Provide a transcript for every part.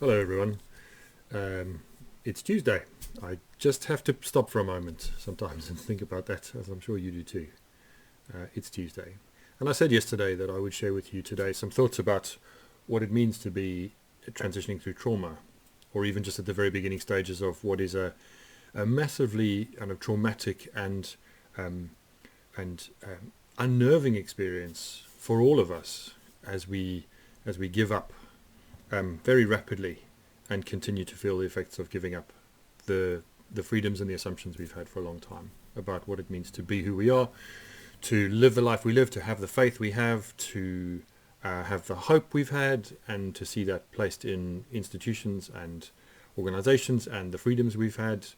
Hello, everyone. It's Tuesday. I just have to stop for a moment sometimes and think about that, as I'm sure you do too. It's Tuesday. And I said yesterday that I would share with you today some thoughts about what it means to be transitioning through trauma, or even just at the very beginning stages of what is a massively kind of traumatic um, and unnerving experience for all of us as we give up very rapidly and continue to feel the effects of giving up the freedoms and the assumptions we've had for a long time about what it means to be who we are, to live the life we live, to have the faith we have the hope we've had, and to see that placed in institutions and organizations, and the freedoms we've had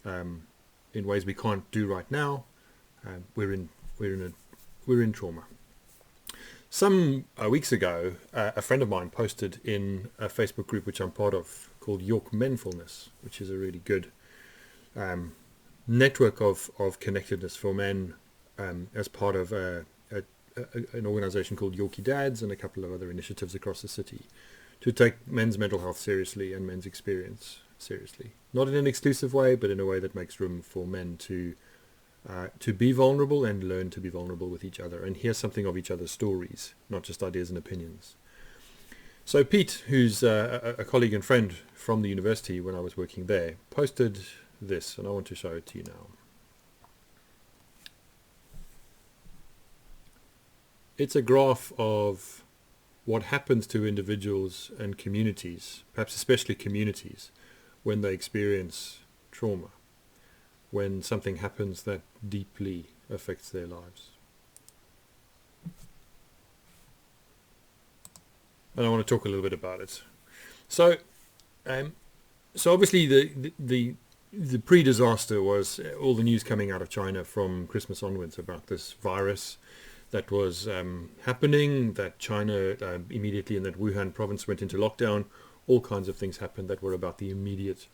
in ways we can't do right now. We're in trauma. Some weeks ago, a friend of mine posted in a Facebook group which I'm part of called York Menfulness, which is a really good network of connectedness for men as part of an organization called Yorkie Dads and a couple of other initiatives across the city to take men's mental health seriously and men's experience seriously. Not in an exclusive way, but in a way that makes room for men to be vulnerable and learn to be vulnerable with each other and hear something of each other's stories, not just ideas and opinions. So Pete, who's a colleague and friend from the university when I was working there, posted this, and I want to show it to you now. It's a graph of what happens to individuals and communities, perhaps especially communities, when they experience trauma, when something happens that deeply affects their lives. And I want to talk a little bit about it. So obviously the pre-disaster was all the news coming out of China from Christmas onwards about this virus that was happening, that China immediately in that Wuhan province went into lockdown. All kinds of things happened that were about the immediate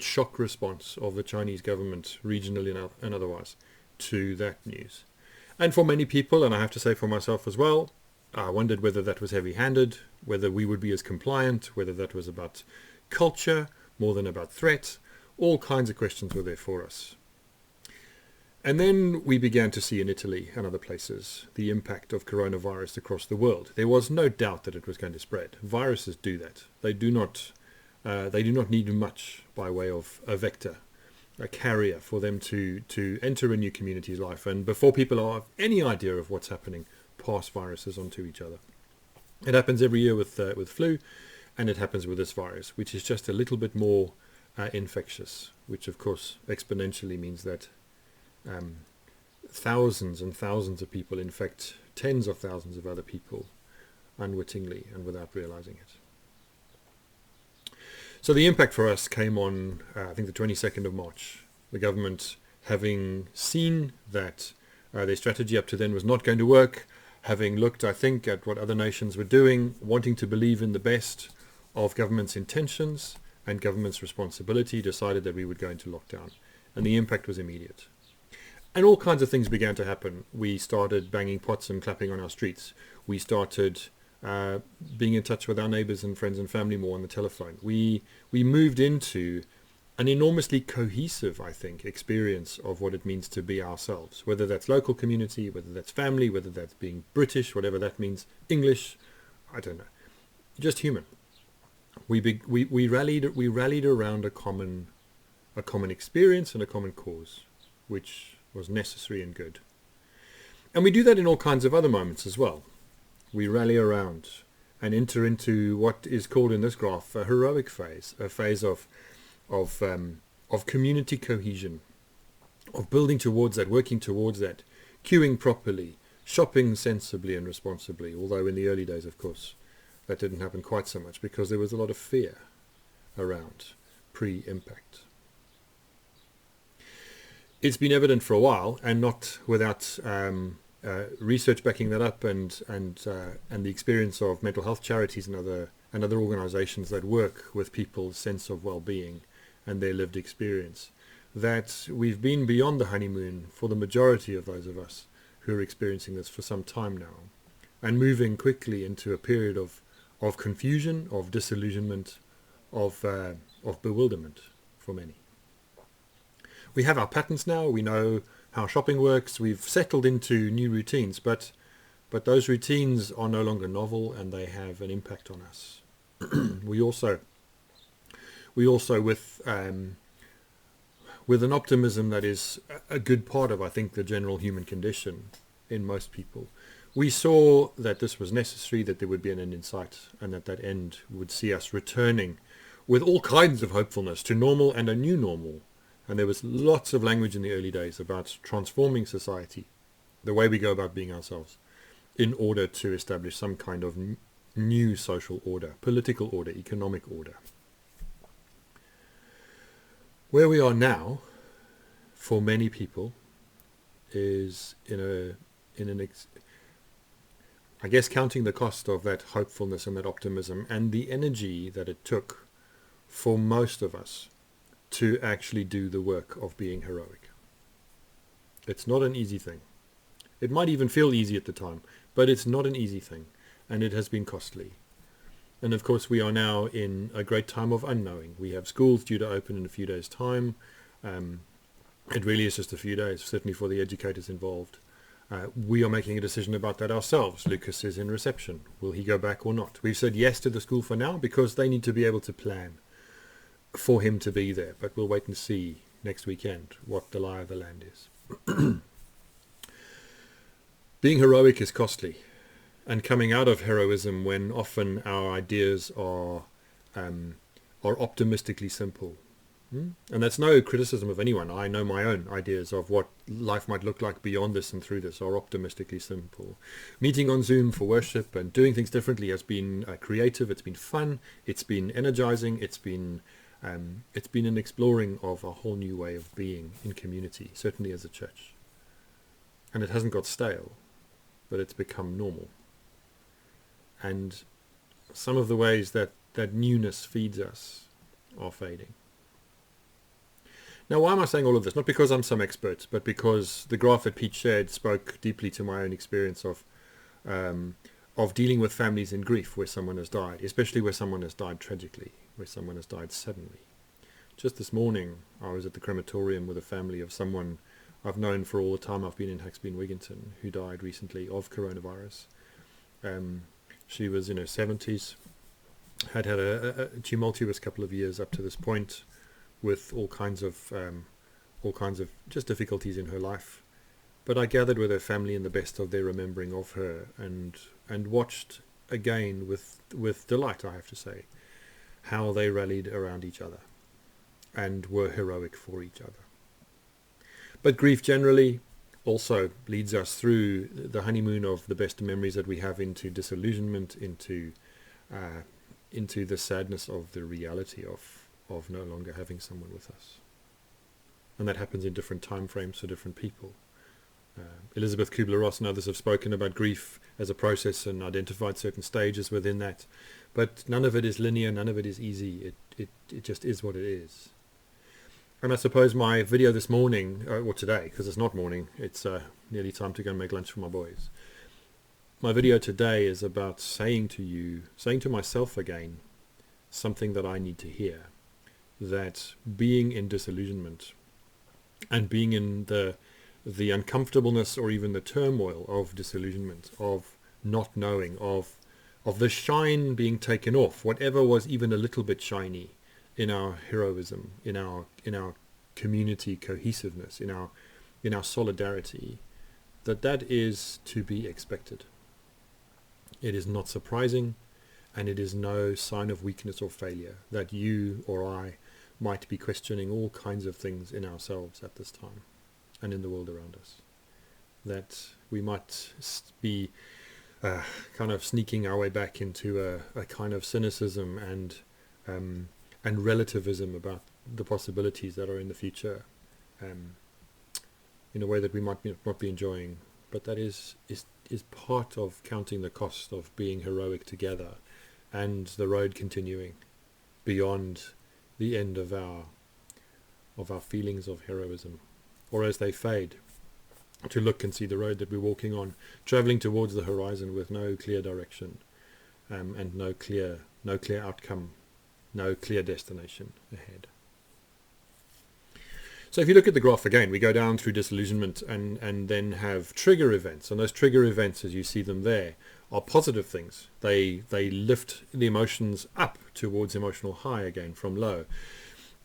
shock response of the Chinese government, regionally and otherwise, to that news. And for many people, and I have to say for myself as well, I wondered whether that was heavy-handed, whether we would be as compliant, whether that was about culture more than about threat. All kinds of questions were there for us. And then we began to see in Italy and other places the impact of coronavirus across the world. There was no doubt that it was going to spread. Viruses do that. They do not need much by way of a vector, a carrier for them to enter a new community's life. And before people have any idea of what's happening, pass viruses onto each other. It happens every year with flu, and it happens with this virus, which is just a little bit more infectious, which of course exponentially means that thousands and thousands of people infect tens of thousands of other people unwittingly and without realizing it. So the impact for us came on, I think, the 22nd of March. The government, having seen that their strategy up to then was not going to work, having looked, I think, at what other nations were doing, wanting to believe in the best of government's intentions and government's responsibility, decided that we would go into lockdown. And the impact was immediate. And all kinds of things began to happen. We started banging pots and clapping on our streets. We started being in touch with our neighbors and friends and family more on the telephone. We moved into an enormously cohesive, I think, experience of what it means to be ourselves, whether that's local community, whether that's family, whether that's being British, whatever that means, English, I don't know, just human. We rallied around a common experience and a common cause, which was necessary and good. And we do that in all kinds of other moments as well. We rally around and enter into what is called in this graph a heroic phase, a phase of community cohesion, of building towards that, working towards that, queuing properly, shopping sensibly and responsibly, although in the early days, of course, that didn't happen quite so much because there was a lot of fear around pre-impact. It's been evident for a while, and not without research backing that up, and the experience of mental health charities and other organizations that work with people's sense of well-being and their lived experience, that we've been beyond the honeymoon for the majority of those of us who are experiencing this for some time now, and moving quickly into a period of of confusion, of disillusionment, of bewilderment for many. We have our patterns now. We know how shopping works. We've settled into new routines, but those routines are no longer novel, and they have an impact on us. we also with an optimism that is a good part of, I think, the general human condition in most people. We saw that this was necessary, that there would be an end in sight, and that end would see us returning with all kinds of hopefulness to normal and a new normal. And there was lots of language in the early days about transforming society, the way we go about being ourselves, in order to establish some kind of new social order, political order, economic order. Where we are now, for many people, is I guess counting the cost of that hopefulness and that optimism and the energy that it took for most of us to actually do the work of being heroic. It's not an easy thing. It might even feel easy at the time, but it's not an easy thing, and it has been costly. And of course we are now in a great time of unknowing. We have schools due to open in a few days' time. It really is just a few days, certainly for the educators involved. We are making a decision about that ourselves. Lucas is in reception. Will he go back or not? We've said yes to the school for now because they need to be able to plan for him to be there. But we'll wait and see next weekend what the lie of the land is. Being heroic is costly. And coming out of heroism when often our ideas are optimistically simple. And that's no criticism of anyone. I know my own ideas of what life might look like beyond this and through this are optimistically simple. Meeting on Zoom for worship and doing things differently has been creative. It's been fun. It's been energizing. It's been an exploring of a whole new way of being in community, certainly as a church. And it hasn't got stale, but it's become normal. And some of the ways that newness feeds us are fading. Now, why am I saying all of this? Not because I'm some expert, but because the graph that Pete shared spoke deeply to my own experience of dealing with families in grief where someone has died, especially where someone has died tragically, where someone has died suddenly. Just this morning, I was at the crematorium with a family of someone I've known for all the time I've been in Haxby and Wigginton, who died recently of coronavirus. She was in her 70s, had a tumultuous couple of years up to this point, with all kinds of just difficulties in her life. But I gathered with her family in the best of their remembering of her, and watched again with delight, I have to say, how they rallied around each other and were heroic for each other. But grief generally also leads us through the honeymoon of the best memories that we have into disillusionment, into the sadness of the reality of no longer having someone with us. And that happens in different time frames for different people. Elizabeth Kubler-Ross and others have spoken about grief as a process and identified certain stages within that. But none of it is linear, none of it is easy. It just is what it is. And I suppose my video this morning, or today, because it's not morning, it's nearly time to go and make lunch for my boys. My video today is about saying to myself again, something that I need to hear. That being in disillusionment and being in the uncomfortableness or even the turmoil of disillusionment, of not knowing, of the shine being taken off, whatever was even a little bit shiny in our heroism, in our community cohesiveness, in our solidarity, that is to be expected. It is not surprising, and it is no sign of weakness or failure that you or I might be questioning all kinds of things in ourselves at this time and in the world around us. That we might be kind of sneaking our way back into a kind of cynicism and relativism about the possibilities that are in the future, in a way that we might not be enjoying. But that is part of counting the cost of being heroic together, and the road continuing beyond the end of our feelings of heroism, or as they fade, to look and see the road that we're walking on, traveling towards the horizon with no clear direction, and no clear outcome, no clear destination ahead. So if you look at the graph again, we go down through disillusionment and then have trigger events. And those trigger events, as you see them there, are positive things. They lift the emotions up towards emotional high again from low.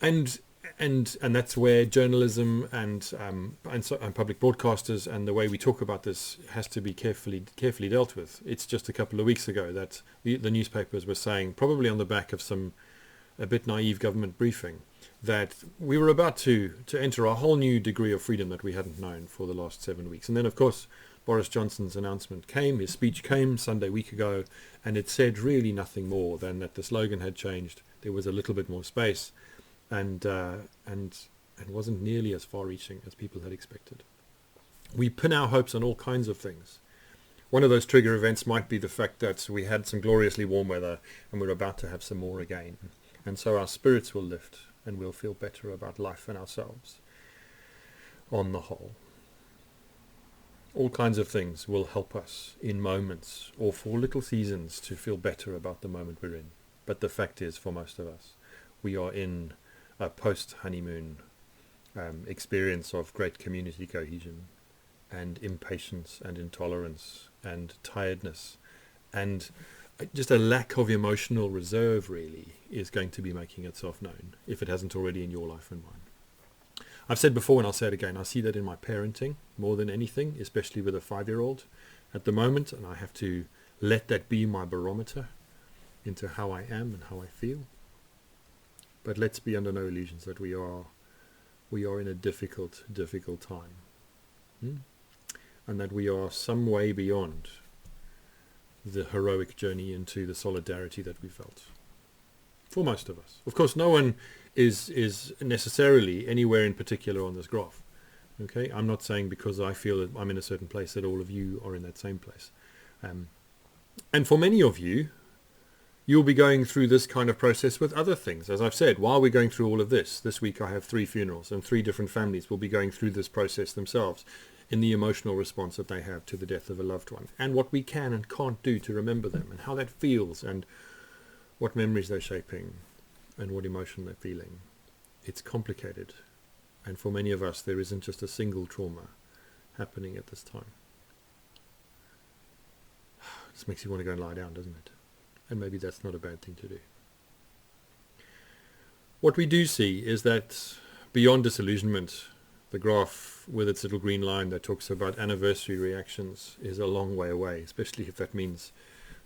And that's where journalism and public broadcasters and the way we talk about this has to be carefully dealt with. It's just a couple of weeks ago that the newspapers were saying, probably on the back of a bit naive government briefing, that we were about to enter a whole new degree of freedom that we hadn't known for the last 7 weeks. And then, of course, Boris Johnson's announcement came, his speech came Sunday week ago, and it said really nothing more than that the slogan had changed. There was a little bit more space, and wasn't nearly as far-reaching as people had expected. We pin our hopes on all kinds of things. One of those trigger events might be the fact that we had some gloriously warm weather, and we're about to have some more again. And so our spirits will lift, and we'll feel better about life and ourselves on the whole. All kinds of things will help us in moments or for little seasons to feel better about the moment we're in. But the fact is, for most of us, we are in a post-honeymoon experience of great community cohesion and impatience and intolerance and tiredness, and just a lack of emotional reserve really is going to be making itself known, if it hasn't already in your life and mine. I've said before, and I'll say it again, I see that in my parenting more than anything, especially with a 5-year-old at the moment, and I have to let that be my barometer into how I am and how I feel. But let's be under no illusions that we are in a difficult time, and that we are some way beyond the heroic journey into the solidarity that we felt. For most of us. Of course, no one is necessarily anywhere in particular on this graph. Okay, I'm not saying because I feel that I'm in a certain place that all of you are in that same place. And for many of you, you'll be going through this kind of process with other things. As I've said, while we're going through all of this week I have 3 funerals, and 3 different families will be going through this process themselves in the emotional response that they have to the death of a loved one, and what we can and can't do to remember them, and how that feels, and what memories they're shaping, and what emotion they're feeling. It's complicated, and for many of us there isn't just a single trauma happening at this time. This makes you want to go and lie down, doesn't it? And maybe that's not a bad thing to do. What we do see is that beyond disillusionment, the graph with its little green line that talks about anniversary reactions is a long way away, especially if that means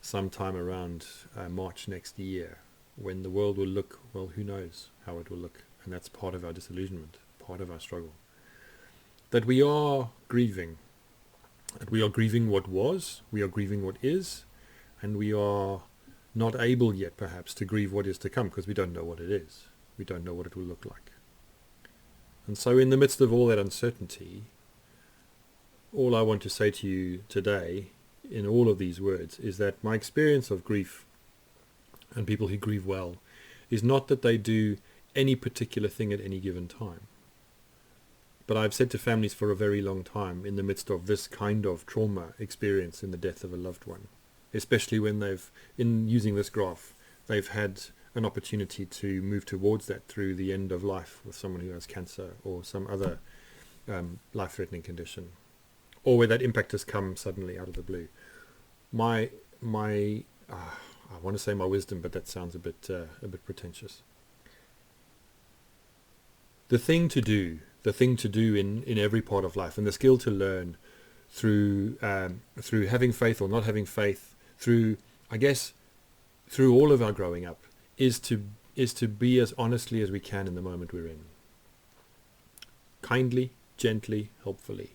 sometime around March next year, when the world will look, well, who knows how it will look. And that's part of our disillusionment, part of our struggle. That we are grieving. That we are grieving what was, we are grieving what is, and we are not able yet perhaps to grieve what is to come, because we don't know what it is. We don't know what it will look like. And so in the midst of all that uncertainty, all I want to say to you today in all of these words is that my experience of grief and people who grieve well is not that they do any particular thing at any given time. But I've said to families for a very long time, in the midst of this kind of trauma experience in the death of a loved one, especially when in using this graph, they've had an opportunity to move towards that through the end of life with someone who has cancer or some other life-threatening condition, or where that impact has come suddenly out of the blue. I want to say my wisdom, but that sounds a bit pretentious. The thing to do in every part of life, and the skill to learn through having faith or not having faith, through all of our growing up, is to be as honestly as we can in the moment we're in. Kindly, gently, helpfully,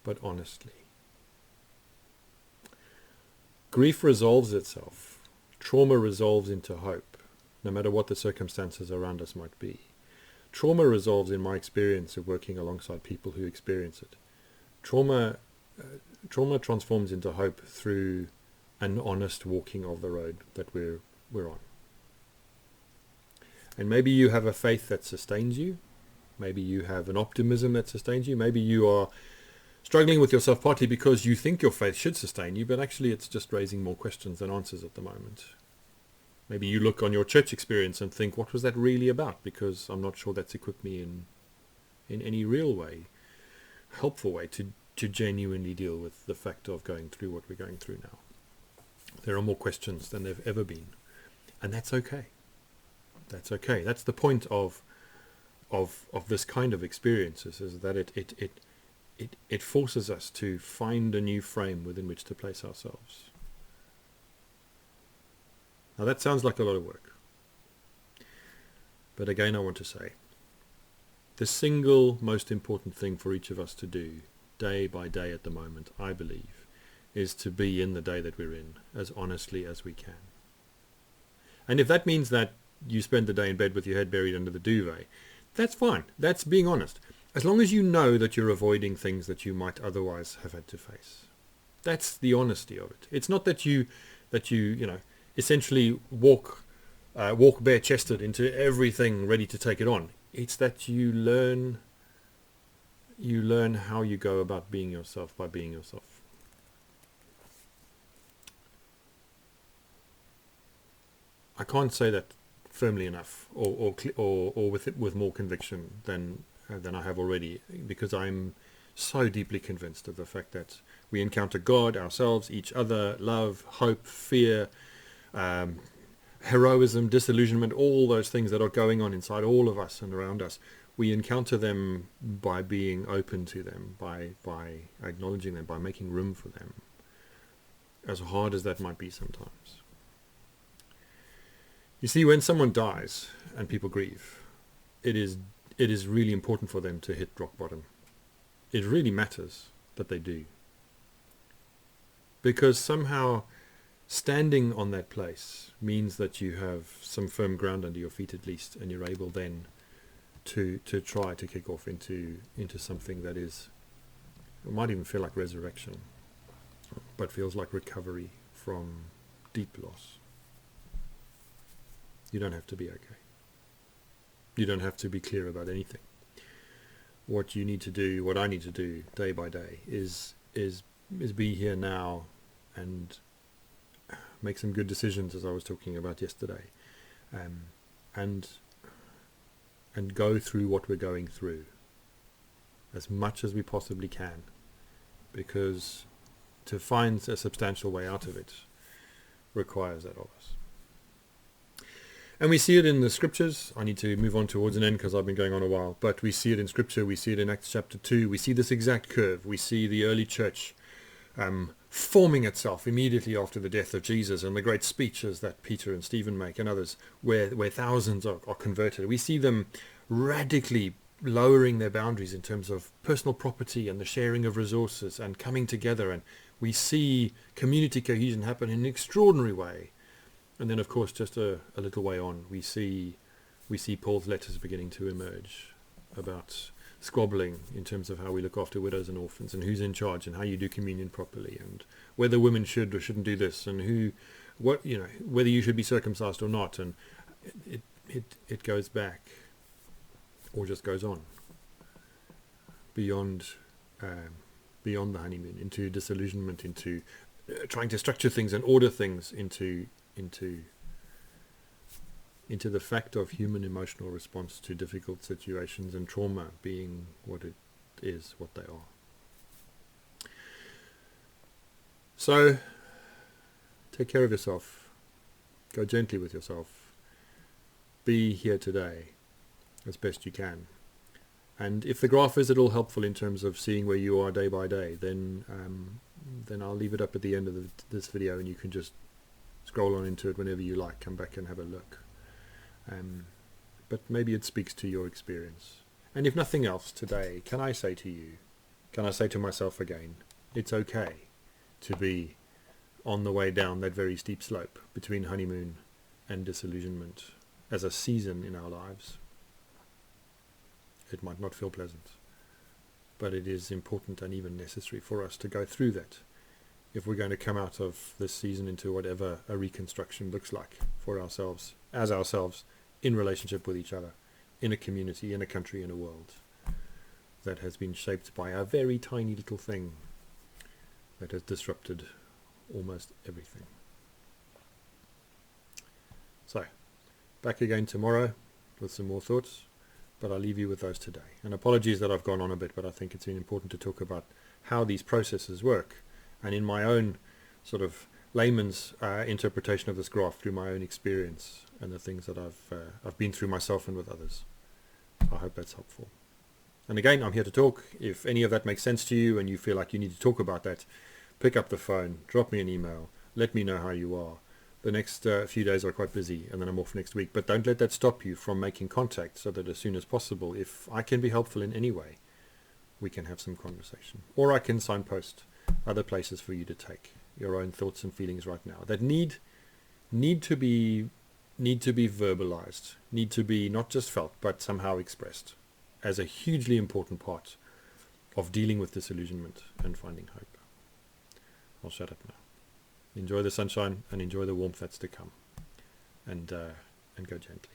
but honestly. Grief resolves itself. Trauma resolves into hope, no matter what the circumstances around us might be. Trauma resolves, in my experience of working alongside people who experience it. Trauma transforms into hope through an honest walking of the road that we're on. And maybe you have a faith that sustains you. Maybe you have an optimism that sustains you. Maybe you are struggling with yourself partly because you think your faith should sustain you, but actually it's just raising more questions than answers at the moment. Maybe you look on your church experience and think, what was that really about? Because I'm not sure that's equipped me in any real way, helpful way to genuinely deal with the fact of going through what we're going through now. There are more questions than there've ever been, and that's okay. That's okay. That's the point of this kind of experiences, is that it forces us to find a new frame within which to place ourselves. Now that sounds like a lot of work. But again, I want to say, the single most important thing for each of us to do, day by day at the moment, I believe, is to be in the day that we're in, as honestly as we can. And if that means that you spend the day in bed with your head buried under the duvet, that's fine. That's being honest. As long as you know that you're avoiding things that you might otherwise have had to face. That's the honesty of it. It's not that you essentially walk bare-chested into everything ready to take it on. It's that you learn how you go about being yourself by being yourself. I can't say that firmly enough, or with more conviction than I have already, because I'm so deeply convinced of the fact that we encounter God, ourselves, each other, love, hope, fear, heroism, disillusionment, all those things that are going on inside all of us and around us. We encounter them by being open to them, by acknowledging them, by making room for them, as hard as that might be sometimes. You see, when someone dies and people grieve, it is really important for them to hit rock bottom. It really matters that they do. Because somehow standing on that place means that you have some firm ground under your feet at least, and you're able then to try to kick off into something that is, it might even feel like resurrection, but feels like recovery from deep loss. You don't have to be okay. You don't have to be clear about anything. What you need to do, what I need to do day by day is be here now and make some good decisions, as I was talking about yesterday, and go through what we're going through as much as we possibly can, because to find a substantial way out of it requires that of us. And we see it in the scriptures. I need to move on towards an end because I've been going on a while. But we see it in scripture. We see it in Acts chapter 2. We see this exact curve. We see the early church forming itself immediately after the death of Jesus, and the great speeches that Peter and Stephen make and others, where thousands are converted. We see them radically lowering their boundaries in terms of personal property and the sharing of resources and coming together. And we see community cohesion happen in an extraordinary way. And then, of course, just a little way on, we see Paul's letters beginning to emerge about squabbling in terms of how we look after widows and orphans, and who's in charge, and how you do communion properly, and whether women should or shouldn't do this, and whether you should be circumcised or not. And it goes back, or just goes on beyond the honeymoon, into disillusionment, into trying to structure things and order things into the fact of human emotional response to difficult situations and trauma being what it is, what they are. So, take care of yourself. Go gently with yourself. Be here today as best you can. And if the graph is at all helpful in terms of seeing where you are day by day, then I'll leave it up at the end of this video, and you can just scroll on into it whenever you like. Come back and have a look. But maybe it speaks to your experience. And if nothing else today, can I say to myself again, it's okay to be on the way down that very steep slope between honeymoon and disillusionment as a season in our lives. It might not feel pleasant, but it is important and even necessary for us to go through that if we're going to come out of this season into whatever a reconstruction looks like for ourselves, as ourselves, in relationship with each other, in a community, in a country, in a world that has been shaped by a very tiny little thing that has disrupted almost everything. So, back again tomorrow with some more thoughts, but I'll leave you with those today. And apologies that I've gone on a bit, but I think it's been important to talk about how these processes work, and in my own sort of layman's interpretation of this graph through my own experience and the things that I've been through myself and with others. I hope that's helpful. And again, I'm here to talk. If any of that makes sense to you and you feel like you need to talk about that, pick up the phone, drop me an email, let me know how you are. The next few days are quite busy, and then I'm off next week. But don't let that stop you from making contact, so that as soon as possible, if I can be helpful in any way, we can have some conversation. Or I can signpost other places for you to take your own thoughts and feelings right now that need to be verbalized, need to be not just felt, but somehow expressed as a hugely important part of dealing with disillusionment and finding hope. I'll shut up now. Enjoy the sunshine and enjoy the warmth that's to come, and go gently.